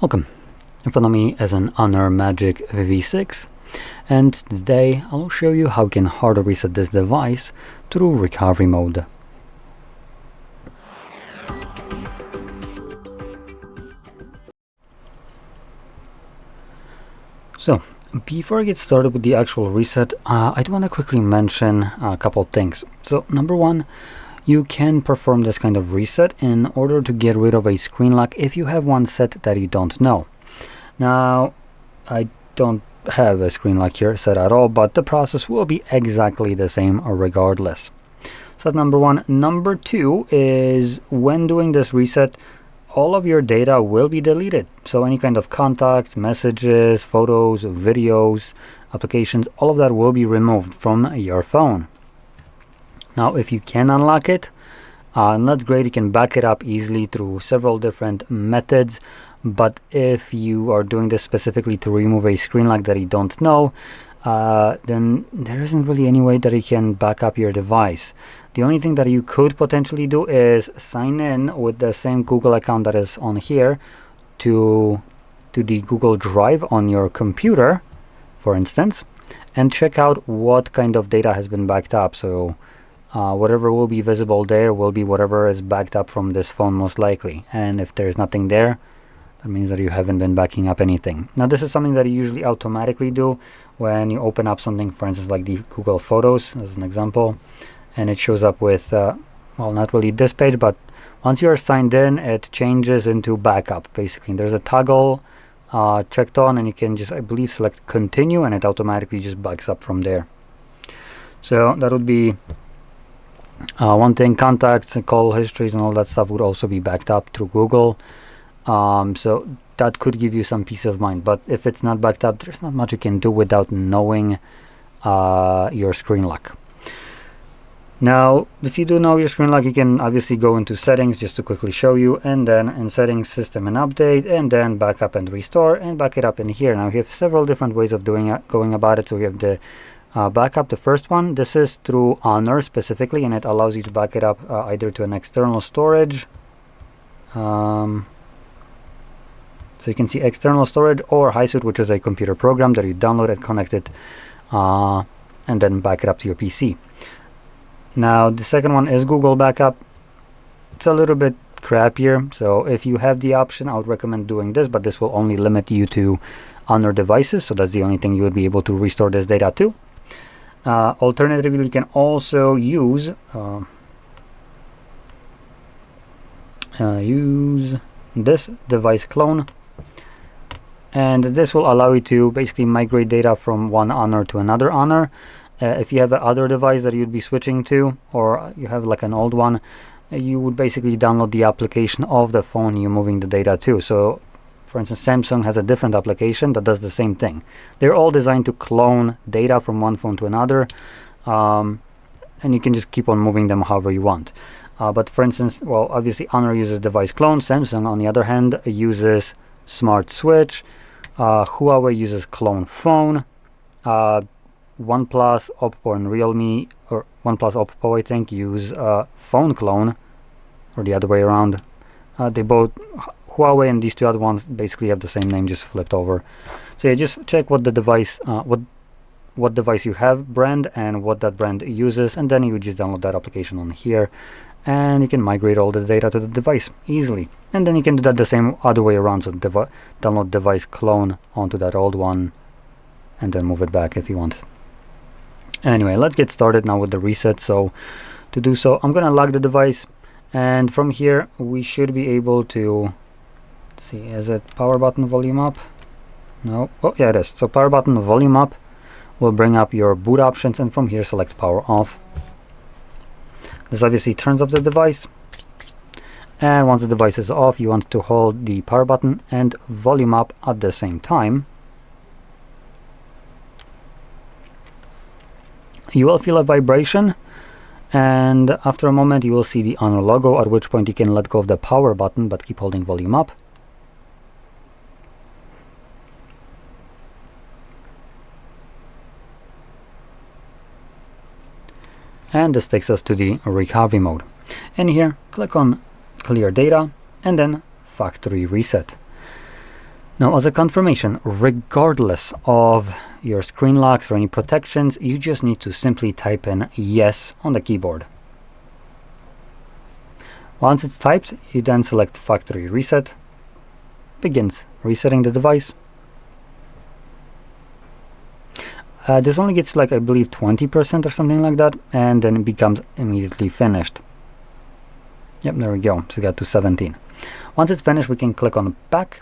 Welcome. In front of me is an Honor Magic V6, and today I'll show you how you can hard reset this device through recovery mode. So, before I get started with the actual reset, I do want to quickly mention a couple of things. So, number one, you can perform this kind of reset in order to get rid of a screen lock if you have one set that you don't know. Now, I don't have a screen lock here set at all, but the process will be exactly the same regardless. So that's number one. Number two is when doing this reset, all of your data will be deleted. So any kind of contacts, messages, photos, videos, applications, all of that will be removed from your phone. Now, if you can unlock it, and that's great, you can back it up easily through several different methods. But if you are doing this specifically to remove a screen lock that you don't know, then there isn't really any way that you can back up your device. The only thing that you could potentially do is sign in with the same Google account that is on here to the Google Drive on your computer, for instance, and check out what kind of data has been backed up. So whatever will be visible there will be whatever is backed up from this phone most likely. And if there's nothing there, that means that you haven't been backing up anything. Now, this is something that you usually automatically do when you open up something, for instance, like the Google Photos, as an example, and it shows up with, well, not really this page, but once you are signed in, it changes into backup, basically. There's a toggle checked on, and you can just, I believe, select continue, and it automatically just backs up from there. So that would be one thing. Contacts and call histories and all that stuff would also be backed up through Google. So that could give you some peace of mind, but if it's not backed up, there's not much you can do without knowing your screen lock. Now, if you do know your screen lock, you can obviously go into settings just to quickly show you, and then in settings, system and update, and then backup and restore, and back it up in here. Now, we have several different ways of going about it. So we have the backup, the first one. This is through Honor specifically, and it allows you to back it up either to an external storage. So you can see external storage or Hysuit, which is a computer program that you download and connect it, and then back it up to your PC. Now, the second one is Google Backup. It's a little bit crappier. So if you have the option, I would recommend doing this, but this will only limit you to Honor devices. So that's the only thing you would be able to restore this data to. Alternatively, you can also use this device clone, and this will allow you to basically migrate data from one Honor to another Honor. If you have another device that you'd be switching to, or you have like an old one, you would basically download the application of the phone you're moving the data to. So for instance, Samsung has a different application that does the same thing. They're all designed to clone data from one phone to another, and you can just keep on moving them however you want. But for instance, well, obviously Honor uses device clone. Samsung, on the other hand, uses smart switch. Huawei uses clone phone. OnePlus, Oppo, and Realme, or OnePlus, Oppo, I think, use phone clone, or the other way around. They both, Huawei and these two other ones, basically have the same name, just flipped over. So yeah, just check what the device, what device you have brand and what that brand uses, and then you just download that application on here, and you can migrate all the data to the device easily. And then you can do that the same other way around. So download device clone onto that old one, and then move it back if you want. Anyway, let's get started now with the reset. So to do so, I'm going to lock the device, and from here we should be able to, let's see, is it power button volume up? No. Oh yeah, it is. So power button volume up will bring up your boot options, and from here select power off. This obviously turns off the device, and once the device is off, you want to hold the power button and volume up at the same time. You will feel a vibration, and after a moment you will see the Honor logo, at which point you can let go of the power button but keep holding volume up. And this takes us to the recovery mode. In here, click on clear data and then factory reset. Now, as a confirmation, regardless of your screen locks or any protections, you just need to simply type in yes on the keyboard. Once it's typed, you then select factory reset, begins resetting the device. This only gets like, I believe, 20% or something like that, and then it becomes immediately finished. Yep, there we go, so it got to 17. Once it's finished, we can click on back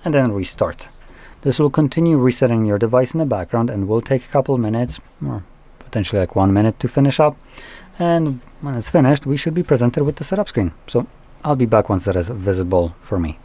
and then restart. This will continue resetting your device in the background and will take a couple of minutes, or potentially like 1 minute to finish up. And when it's finished, we should be presented with the setup screen. So I'll be back once that is visible for me.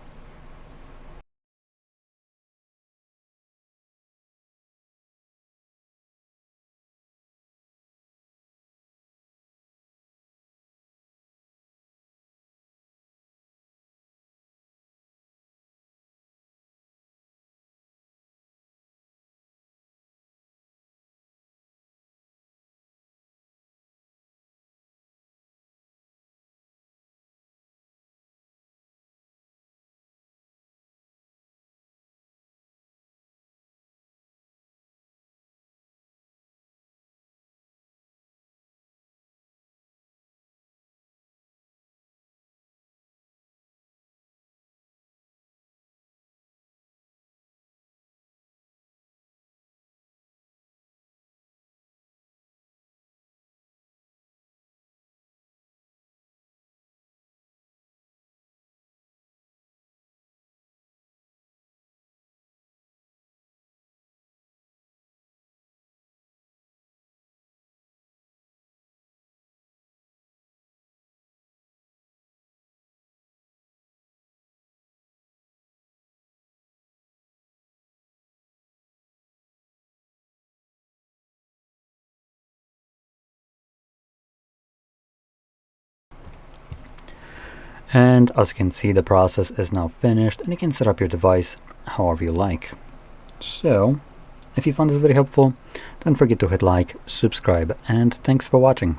And as you can see, the process is now finished, and you can set up your device however you like. So, if you found this video helpful, don't forget to hit like, subscribe, and thanks for watching.